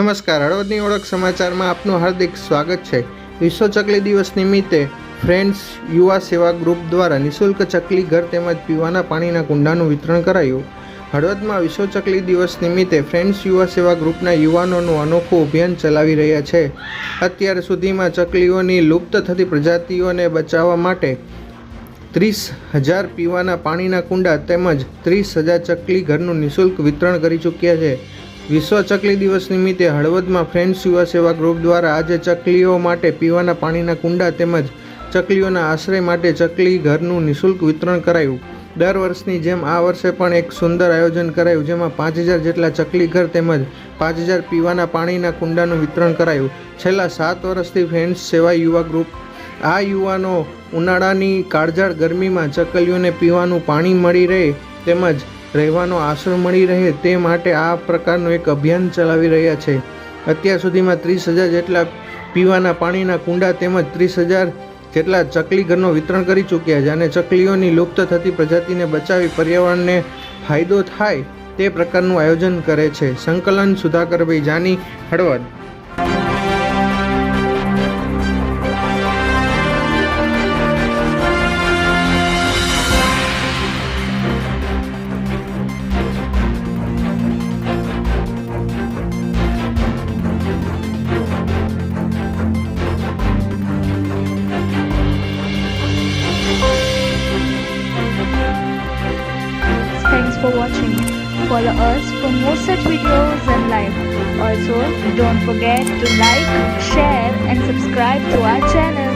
નમસ્કાર, હળવદની ઓળખ સમાચારમાં આપનું હાર્દિક સ્વાગત છે। વિશ્વ ચકલી દિવસ નિમિત્તે ફ્રેન્ડ્સ યુવા સેવા ગ્રુપ દ્વારા નિઃશુલ્ક ચકલી ઘર તેમજ પીવાના પાણીના કુંડાનું વિતરણ કરાયું। હળવદમાં વિશ્વ ચકલી દિવસ નિમિત્તે ફ્રેન્ડ્સ યુવા સેવા ગ્રુપના યુવાનોનું અનોખું અભિયાન ચલાવી રહ્યા છે। અત્યાર સુધીમાં ચકલીઓની લુપ્ત થતી પ્રજાતિઓને બચાવવા માટે 30,000 પીવાના પાણીના કુંડા તેમજ 30,000 ચકલી ઘરનું નિઃશુલ્ક વિતરણ કરી ચૂક્યા છે। વિશ્વ ચકલી દિવસ નિમિત્તે હળવદમાં ફ્રેન્ડ્સ યુવા સેવા ગ્રુપ દ્વારા આજે ચકલીઓ માટે પીવાના પાણીના કુંડા તેમજ ચકલીઓના આશ્રય માટે ચકલી ઘરનું નિઃશુલ્ક વિતરણ કરાયું। દર વર્ષની જેમ આ વર્ષે પણ એક સુંદર આયોજન કરાયું, જેમાં 5,000 જેટલા ચકલી ઘર તેમજ 5,000 પીવાના પાણીના કુંડાનું વિતરણ કરાયું। છેલ્લા 7 વર્ષથી ફ્રેન્ડ્સ સેવા યુવા ગ્રુપ આ યુવાનો ઉનાળાની કાળઝાળ ગરમીમાં ચકલીઓને પીવાનું પાણી મળી રહે તેમજ રહેવાનો આશરો મળી રહે તે માટે આ પ્રકારનું એક અભિયાન ચલાવી રહ્યા છે। અત્યાર સુધીમાં 30,000 જેટલા પીવાના પાણીના કુંડા તેમજ 30,000 જેટલા ચકલી ઘરનું વિતરણ કરી ચૂક્યા છે અને ચકલીઓની લુપ્ત થતી પ્રજાતિને બચાવી પર્યાવરણને ફાયદો થાય તે પ્રકારનું આયોજન કરે છે। સંકલન Sudhakarbhai Jani, Halvad. Thanks for watching. Follow us for more such videos and live. Also, don't forget to like, share and subscribe to our channel.